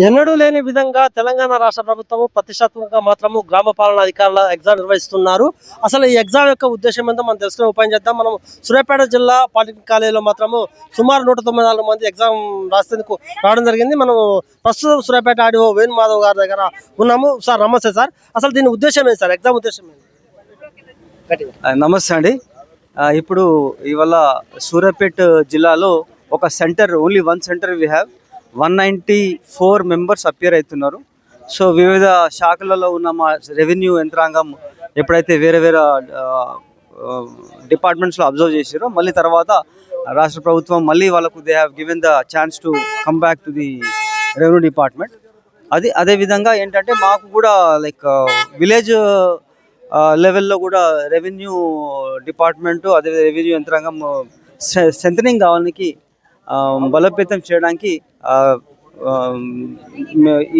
ఎన్నడూ లేని విధంగా తెలంగాణ రాష్ట్ర ప్రభుత్వం ప్రతిష్టాత్మకంగా మాత్రము గ్రామ పాలనా అధికారుల ఎగ్జామ్ నిర్వహిస్తున్నారు. అసలు ఈ ఎగ్జామ్ యొక్క ఉద్దేశం ఏందో మనం తెలుసుకునే ఉపాయం చేద్దాం. మనం సూర్యాపేట జిల్లా పాలిటెక్నిక్ కాలేజీలో మాత్రము సుమారు 194 మంది ఎగ్జామ్ రాసేందుకు రావడం జరిగింది. మనం ప్రస్తుతం సూర్యాపేట ఆడియో వేణుమాధవ్ గారి దగ్గర ఉన్నాము. సార్ నమస్తే సార్. అసలు దీని ఉద్దేశం ఏంటి సార్? ఎగ్జామ్ ఉద్దేశం ఏంటి? నమస్తే అండి. ఇప్పుడు ఇవాళ సూర్యాపేట జిల్లాలో ఒక centre, only one centre we have 194 members appear అవుతున్నారు. సో వివిధ శాఖలలో ఉన్న మా రెవెన్యూ యంత్రాంగం ఎప్పుడైతే వేరే వేరే డిపార్ట్మెంట్స్లో అబ్జర్వ్ చేసారో మళ్ళీ తర్వాత రాష్ట్ర ప్రభుత్వం మళ్ళీ వాళ్ళకు they have given the chance to come back to the revenue department. అదేవిధంగా ఏంటంటే మాకు కూడా లైక్ విలేజ్ లెవెల్లో కూడా రెవెన్యూ డిపార్ట్మెంటు అదే రెవెన్యూ యంత్రాంగం స్ట్రెంథనింగ్ కావడానికి బలోపేతం చేయడానికి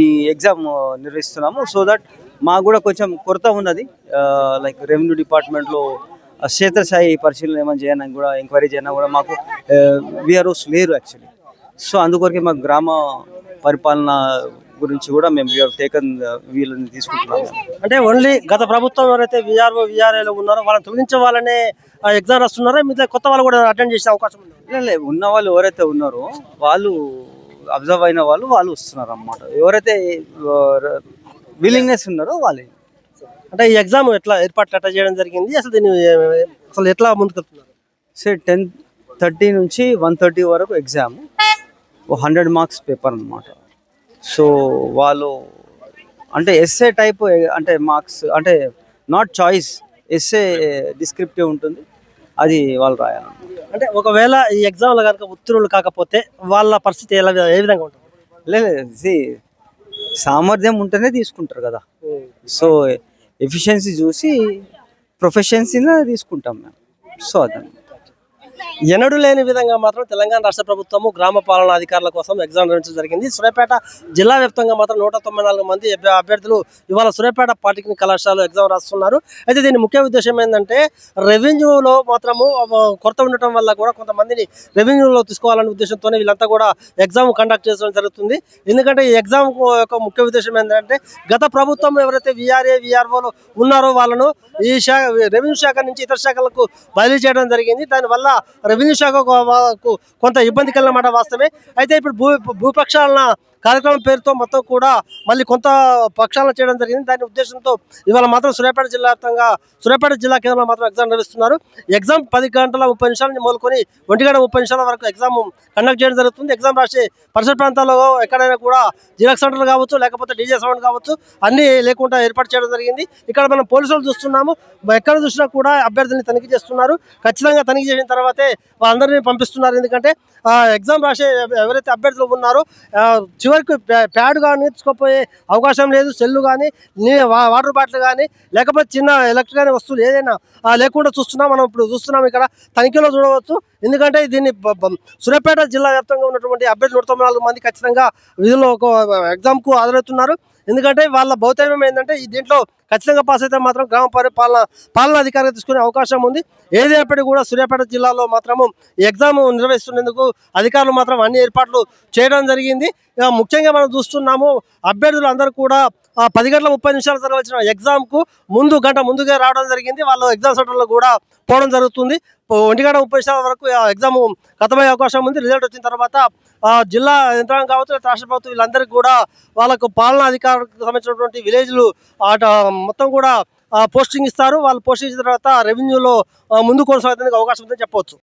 ఈ ఎగ్జామ్ నిర్వహిస్తున్నాము. సో దట్ మాకు కూడా కొంచెం కొరత ఉన్నది. లైక్ రెవెన్యూ డిపార్ట్మెంట్లో క్షేత్రస్థాయి పరిశీలన ఏమైనా చేయడానికి కూడా, ఎంక్వైరీ చేయడానికి కూడా మాకు విఆర్ఓస్ లేరు యాక్చువల్లీ. సో అందుకొరకే మాకు గ్రామ పరిపాలన గురించి కూడా మేము టేకన్ వీళ్ళని తీసుకుంటున్నాము. అంటే ఓన్లీ గత ప్రభుత్వం ఎవరైతే విఆర్ఓ విఆర్ఏలో ఉన్నారో వాళ్ళని తొలగించే వాళ్ళనే ఎగ్జామ్ రాస్తున్నారో మిగతా కొత్త వాళ్ళు కూడా అటెండ్ చేసే అవకాశం ఉంది? ఉన్న వాళ్ళు ఎవరైతే ఉన్నారో వాళ్ళు అబ్జర్వ్ అయిన వాళ్ళు వస్తున్నారు అన్నమాట. ఎవరైతే విల్లింగ్నెస్ ఉన్నారో వాళ్ళే. అంటే ఈ ఎగ్జామ్ ఎట్లా ఏర్పాట్లు చేయడం జరిగింది? అసలు దీన్ని అసలు ఎట్లా ముందుకెళ్తున్నారు? 10:30 నుంచి 1:30 వరకు ఎగ్జామ్, 100 మార్క్స్ పేపర్ అన్నమాట. సో వాళ్ళు అంటే ఎస్ఏ టైప్, అంటే మార్క్స్ అంటే నాట్ చాయిస్, ఎస్ఏ డిస్క్రిప్టివ్ ఉంటుంది, అది వాళ్ళు రాయాలి. అంటే ఒకవేళ ఈ ఎగ్జామ్లో కనుక ఉత్తీర్ణులు కాకపోతే వాళ్ళ పరిస్థితి ఏ విధంగా ఉంటుంది? లేదు, సామర్థ్యం ఉంటేనే తీసుకుంటారు కదా. సో ఎఫిషియన్సీ చూసి ప్రొఫెషన్సీని తీసుకుంటాం మేము. సో అదని ఎన్నడూ లేని విధంగా మాత్రం తెలంగాణ రాష్ట్ర ప్రభుత్వము గ్రామ పాలనా అధికారుల కోసం ఎగ్జామ్ నిర్వహించడం జరిగింది. సూర్యాపేట జిల్లా వ్యాప్తంగా మాత్రం 194 మంది అభ్యర్థులు ఇవాళ సూర్యాపేట పాలిటెక్నిక్ కళాశాలలో ఎగ్జామ్ రాస్తున్నారు. అయితే దీని ముఖ్య ఉద్దేశం ఏంటంటే రెవెన్యూలో మాత్రము కొరత ఉండటం వల్ల కూడా కొంతమందిని రెవెన్యూలో తీసుకోవాలనే ఉద్దేశంతోనే వీళ్ళంతా కూడా ఎగ్జామ్ కండక్ట్ చేయడం జరుగుతుంది. ఎందుకంటే ఈ ఎగ్జామ్ యొక్క ముఖ్య ఉద్దేశం ఏంటంటే గత ప్రభుత్వం ఎవరైతే విఆర్ఏ విఆర్ఓలు ఉన్నారో వాళ్ళను ఈ రెవెన్యూ శాఖ నుంచి ఇతర శాఖలకు బదిలీ చేయడం జరిగింది. దానివల్ల రెవెన్యూ శాఖకు కొంత ఇబ్బంది కలిగిన వాస్తవమే. అయితే ఇప్పుడు భూపక్షాలన కార్యక్రమం పేరుతో మొత్తం కూడా మళ్ళీ కొంత పక్షాలను చేయడం జరిగింది. దాని ఉద్దేశంతో ఇవాళ మాత్రం సూర్యాపేట జిల్లా వ్యాప్తంగా సూర్యాపేట జిల్లా కేంద్రంలో మాత్రం ఎగ్జామ్ నిర్వహిస్తున్నారు. ఎగ్జామ్ 10:30 నుంచి మొదలుకొని 1:30 వరకు ఎగ్జామ్ కండక్ట్ చేయడం జరుగుతుంది. ఎగ్జామ్ రాసే పరిసర ప్రాంతాల్లో ఎక్కడైనా కూడా జిరాక్స్ సెంటర్లు కావచ్చు, లేకపోతే డీజే సౌండ్ కావచ్చు, అన్నీ లేకుండా ఏర్పాటు చేయడం జరిగింది. ఇక్కడ మనం పోలీసులు చూస్తున్నాము, ఎక్కడ చూసినా కూడా అభ్యర్థుల్ని తనిఖీ చేస్తున్నారు. ఖచ్చితంగా తనిఖీ చేసిన తర్వాతే వాళ్ళందరినీ పంపిస్తున్నారు. ఎందుకంటే ఎగ్జామ్ రాసే ఎవరైతే అభ్యర్థులు ఉన్నారో చివరికి ప్యాడ్ కానీ తీసుకోపోయే అవకాశం లేదు. సెల్లు కానీ, వాటర్ బాటిల్ కానీ, లేకపోతే చిన్న ఎలక్ట్రిక్ వస్తువులు ఏదైనా లేకుండా చూస్తున్నాం. మనం ఇప్పుడు చూస్తున్నాం, ఇక్కడ తనిఖీలో చూడవచ్చు. ఎందుకంటే దీన్ని సూర్యాపేట జిల్లా వ్యాప్తంగా ఉన్నటువంటి అభ్యర్థులు 194 మంది ఖచ్చితంగా విధుల్లో ఒక ఎగ్జామ్కు హాజరవుతున్నారు. ఎందుకంటే వాళ్ళ భౌతవ్యం ఏంటంటే దీంట్లో ఖచ్చితంగా పాస్ అయితే మాత్రం గ్రామ పాలనా అధికారిగా తీసుకునే అవకాశం ఉంది. ఏదైనప్పటికీ కూడా సూర్యాపేట జిల్లాలో మాత్రము ఈ ఎగ్జామ్ నిర్వహిస్తున్నందుకు అధికారులు మాత్రం అన్ని ఏర్పాట్లు చేయడం జరిగింది. ముఖ్యంగా మనం చూస్తున్నాము, అభ్యర్థులు అందరూ కూడా 10:30 జరగవలసిన ఎగ్జామ్కు గంట ముందుగా రావడం జరిగింది. వాళ్ళు ఎగ్జామ్ సెంటర్లో కూడా పోవడం జరుగుతుంది. 1:30 వరకు ఎగ్జామ్ ఖతమయ్యే అవకాశం ఉంది. రిజల్ట్ వచ్చిన తర్వాత జిల్లా యంత్రాంగం కావచ్చు, రాష్ట్ర ప్రభుత్వం వీళ్ళందరికీ కూడా వాళ్ళకు పాలనా అధికారులకు సంబంధించినటువంటి విలేజ్లు మొత్తం కూడా పోస్టింగ్ ఇస్తారు. వాళ్ళు పోస్టింగ్ ఇచ్చిన తర్వాత రెవెన్యూలో ముందు కొనసాగడానికి అవకాశం ఉందని చెప్పవచ్చు.